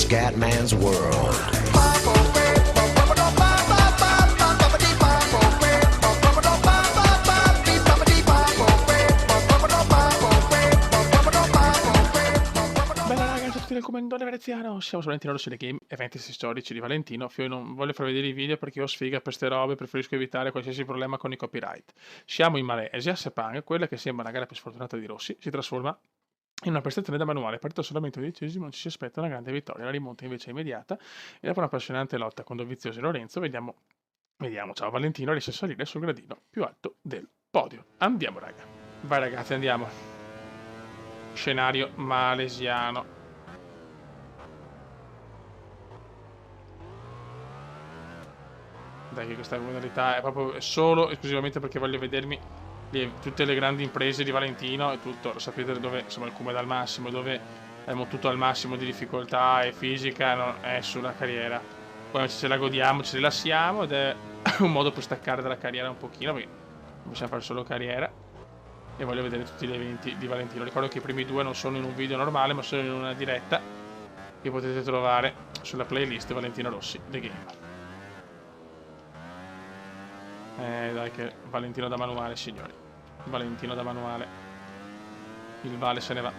Scatman's World. Del Comandone Veneziano, siamo su Valentino Rossi, le game, eventi storici di Valentino. Io non voglio far vedere i video perché ho sfiga per ste robe, preferisco evitare qualsiasi problema con i copyright. Siamo in Malesia, Sepang, quella che sembra la gara più sfortunata di Rossi, si trasforma in una prestazione da manuale. Partito solamente 12esimo, non ci si aspetta una grande vittoria, la rimonta invece è immediata e dopo una appassionante lotta con Dovizioso e Lorenzo, vediamo, ciao Valentino riesce a salire sul gradino più alto del podio. Andiamo raga, vai ragazzi andiamo. Scenario malesiano. Dai, che questa modalità è proprio solo esclusivamente perché voglio vedermi tutte le grandi imprese di Valentino e tutto. Lo sapete dove insomma il cume dal massimo, dove abbiamo tutto al massimo di difficoltà e fisica, no? È sulla carriera. Poi ce la godiamo, ci rilassiamo ed è un modo per staccare dalla carriera un pochino, perché non possiamo fare solo carriera. E voglio vedere tutti gli eventi di Valentino. Ricordo che i primi due non sono in un video normale, ma sono in una diretta che potete trovare sulla playlist Valentino Rossi The Game. Dai che Valentino da manuale, signori. Valentino da manuale. Il Vale se ne va.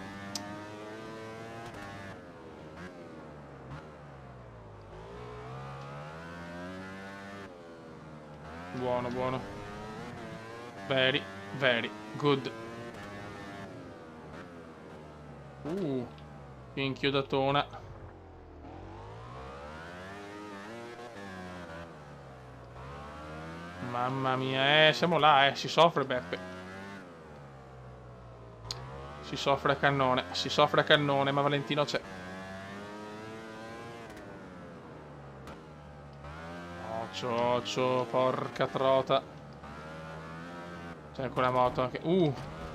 Buono, buono. Very, very good. Che inchiodatona. Mamma mia, siamo là, si soffre Beppe. Si soffre a cannone, ma Valentino c'è. Occio, porca trota. C'è anche una moto anche.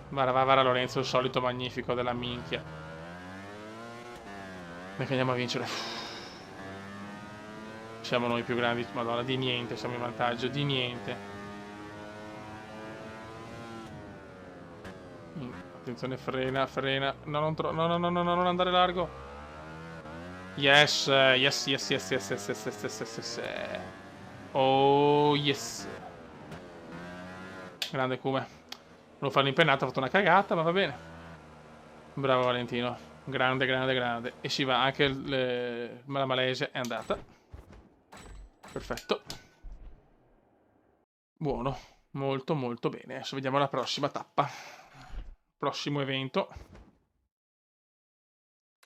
Va Lorenzo, il solito magnifico della minchia. Perché andiamo a vincere. Siamo noi più grandi, madonna, di niente, siamo in vantaggio, di niente. Attenzione, frena. No, non andare largo. Yes. Oh, yes. Grande come. Non farlo impennato, ha fatto una cagata, ma va bene. Bravo Valentino. Grande. E si va, anche la Malesia è andata. Perfetto. Buono. Molto bene. Adesso vediamo la prossima tappa. Prossimo evento.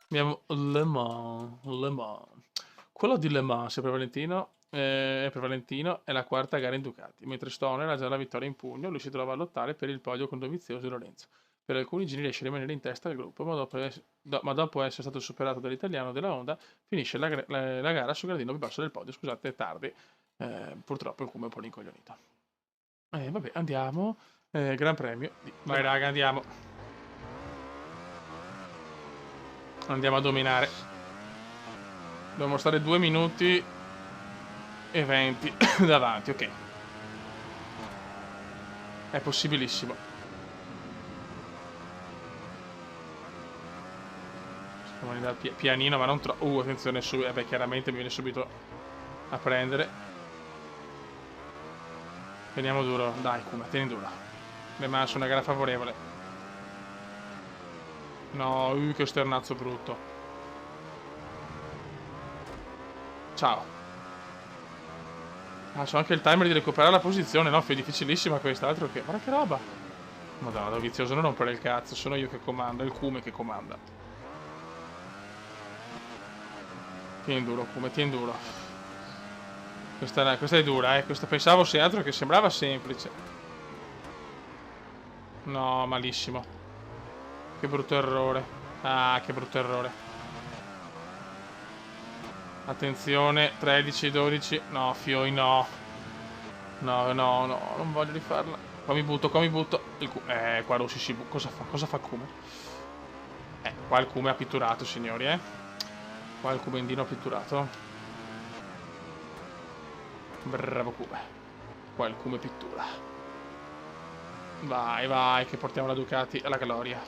Abbiamo Le Mans. Quello di Le Mans per Valentino è la quarta gara in Ducati, mentre Stoner ha già la vittoria in pugno. Lui si trova a lottare per il podio con Dovizioso e Lorenzo. Per alcuni giri riesce a rimanere in testa al gruppo, ma dopo essere stato superato dall'italiano della Honda, finisce la gara sul gradino più basso del podio. Scusate, è tardi. Purtroppo il cume è un po' rincoglionito. Vabbè, andiamo. Gran premio. Vai raga, andiamo. Andiamo a dominare. Dobbiamo stare 2 minuti e 20 davanti, ok. È possibilissimo. Stiamo andando pianino, ma non troppo. Attenzione su. Chiaramente mi viene subito a prendere. Teniamo duro. Dai, Kuma, tieni duro. Le mani su una gara favorevole. No, che sternazzo brutto. Ciao. C'ho anche il timer di recuperare la posizione. No, è difficilissima questa. Altro che. Guarda che roba. Madonna, Dovizioso, non rompere il cazzo. Sono io che comando. È il Cume che comanda. Tieni duro, Cume, tieni duro. Questa è dura, Questa pensavo sia altro che sembrava semplice. No, malissimo. Che brutto errore. Che brutto errore. Attenzione, 13, 12. No, Fioi, no. No, non voglio rifarla. Qua mi butto. Qua Rossi si butta. Cosa fa Cume? Qua il Cume ha pitturato, signori, Qua il Cumendino ha pitturato. Bravo Cume. Qua il Cume pittura. Vai, che portiamo la Ducati alla gloria.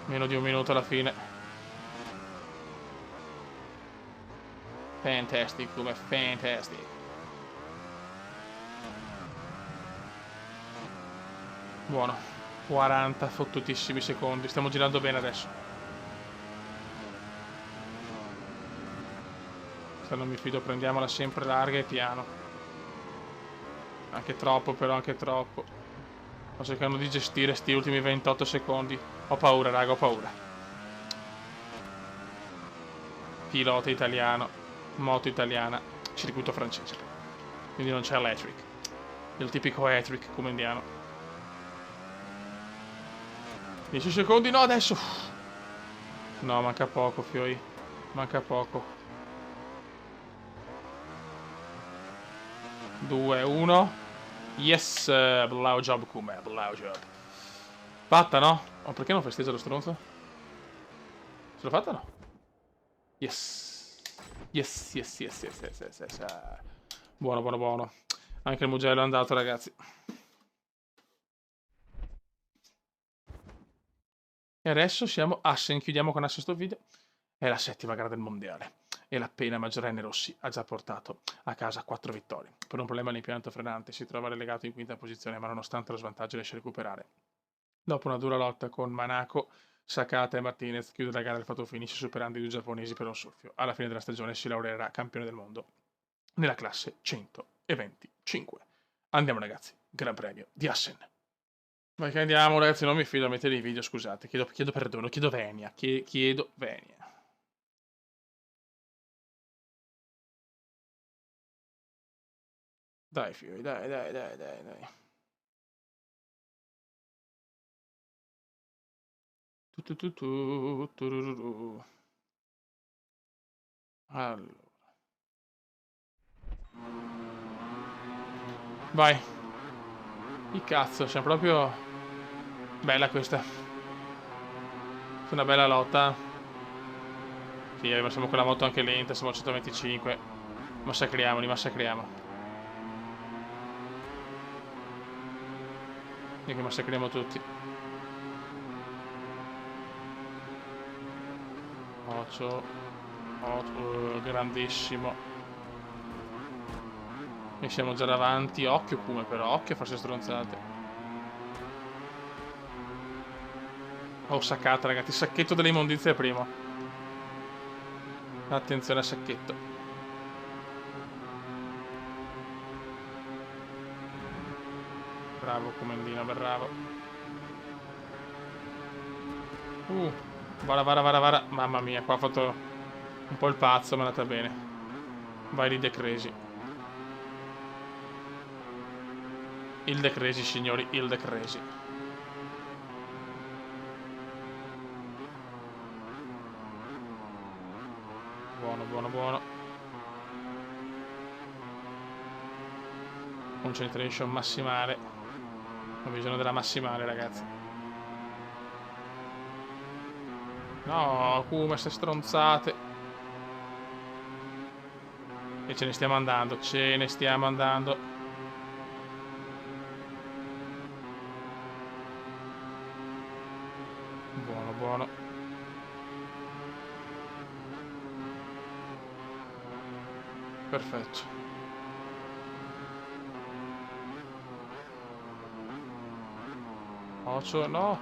Meno di un minuto alla fine. Fantastic, come fantastic. Buono. 40 fottutissimi secondi. Stiamo girando bene adesso. Se non mi fido, prendiamola sempre larga e piano. Anche troppo, però, anche troppo. Sto cercando di gestire sti ultimi 28 secondi. Ho paura, raga, ho paura. Pilota italiano, moto italiana, circuito francese. Quindi non c'è electric. Il tipico electric come indiano. 10 secondi, no adesso. No, manca poco, fioi. Manca poco. 2, 1. Yes, blau job come, blau job. Fatta, no? Oh, perché non festeggia lo stronzo? Ce l'ho fatta, no? Yes. Yes, yes, yes, yes, yes, yes, yes. Buono, buono, buono. Anche il Mugello è andato, ragazzi. E adesso siamo Assen. Chiudiamo con Assen sto video. È la 7ª gara del mondiale. E l'appena maggiorenne Rossi ha già portato a casa 4 vittorie. Per un problema all'impianto frenante si trova relegato in quinta posizione, ma nonostante lo svantaggio riesce a recuperare. Dopo una dura lotta con Manako, Sakata e Martinez chiude la gara del photo finish superando i due giapponesi per un soffio. Alla fine della stagione si laureerà campione del mondo nella classe 125. Andiamo ragazzi, Gran Premio di Assen. Ma che andiamo ragazzi, non mi fido a mettere i video, scusate, chiedo perdono, chiedo venia, chiedo venia. Dai figlio, dai. Turururu. Allora. Vai. Che cazzo, c'è proprio... Bella questa. Una bella lotta. Sì, ma siamo con la moto anche lenta, siamo a 125. Massacriamoli, massacriamo. E che massacriamo tutti. 8, grandissimo. E siamo già davanti. Occhio come però, occhio a farsi stronzate. Oh, saccata ragazzi, sacchetto delle immondizie primo. Attenzione al sacchetto. Bravo comandino, bravo. Vara. Mamma mia, qua ha fatto un po' il pazzo, ma è andata bene. Vai di De Cresi. Il De Cresi, signori, il De Cresi. Buono. Concentration massimale. Ho bisogno della massimale, ragazzi. No, come ste stronzate. E ce ne stiamo andando, Buono. Perfetto. Occhio, no.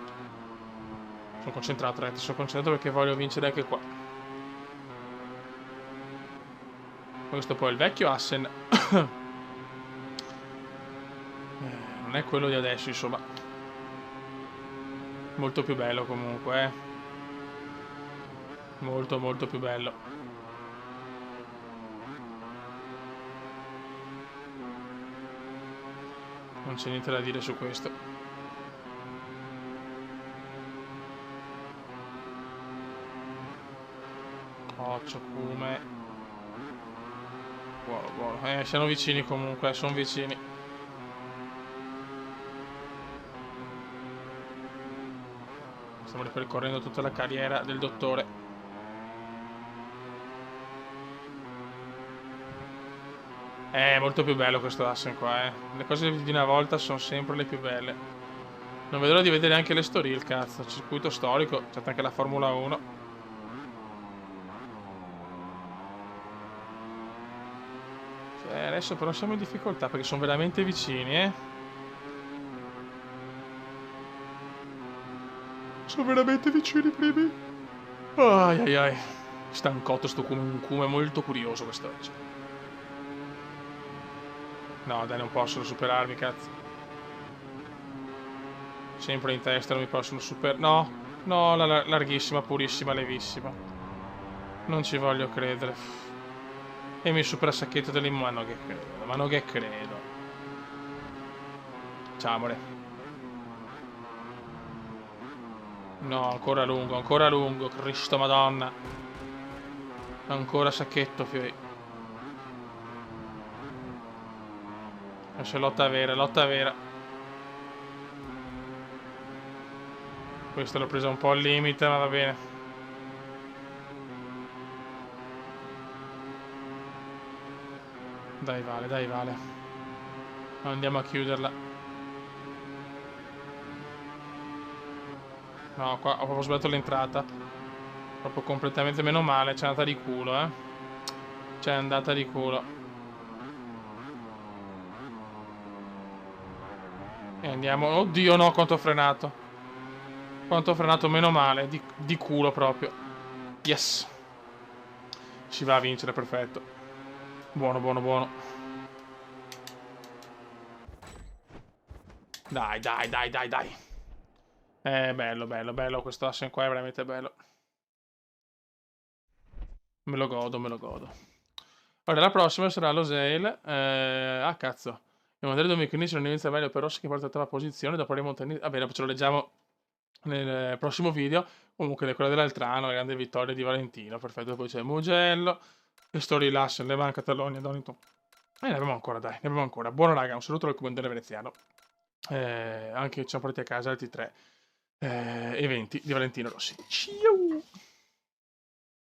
Sono concentrato, ragazzi, sono concentrato perché voglio vincere anche qua. Questo poi è il vecchio Assen. Non è quello di adesso, insomma. Molto più bello comunque, eh. Molto più bello. Non c'è niente da dire su questo. Occhio come. Buono. Siamo vicini comunque, sono vicini. Stiamo ripercorrendo tutta la carriera del dottore. È molto più bello questo Assen qua, eh. Le cose di una volta sono sempre le più belle. Non vedo l'ora di vedere anche le storie, il cazzo. Circuito storico, c'è anche la Formula 1. Adesso però siamo in difficoltà perché sono veramente vicini, eh. Sono veramente vicini i primi. Ai ai ai. Stancotto sto come molto curioso quest'oggi. No, dai, non possono superarmi, cazzo. Sempre in testa, non mi possono superare. No, no, la larghissima, purissima, levissima. Non ci voglio credere. E mi supera il sacchetto dell'immano. Ma non che credo, ma non che credo. Ciao, amore. No, ancora lungo, Cristo Madonna. Ancora sacchetto, fioi. Adesso è lotta vera, lotta vera. Questa l'ho presa un po' al limite, ma va bene. Dai, Vale, dai, Vale. Andiamo a chiuderla. No, qua ho proprio sbagliato l'entrata. Proprio completamente, meno male. C'è andata di culo, eh. C'è andata di culo. E andiamo. Oddio, no, quanto ho frenato. Quanto ho frenato, meno male. Di culo proprio. Yes. Si va a vincere, perfetto. Buono, buono, buono. Dai, dai, dai, dai, dai. Bello, bello, bello. Questo Ascent qua è veramente bello. Me lo godo, me lo godo. Ora, la prossima sarà l'Oseil. Ah, cazzo. Il modello 2015 non inizia meglio per Rossi che porta ottava posizione. Dopo le montagne. Vabbè, dopo ce lo leggiamo nel prossimo video. Comunque, quella dell'Altrano, la grande vittoria di Valentino. Perfetto. Poi c'è Mugello. E Story Lassen, Le Mans, Catalogna, Donington. Ne abbiamo ancora, dai. Ne abbiamo ancora. Buono, raga. Un saluto dal commentario veneziano. Anche ci siamo portati a casa altri 3 eventi di Valentino Rossi. Ciao!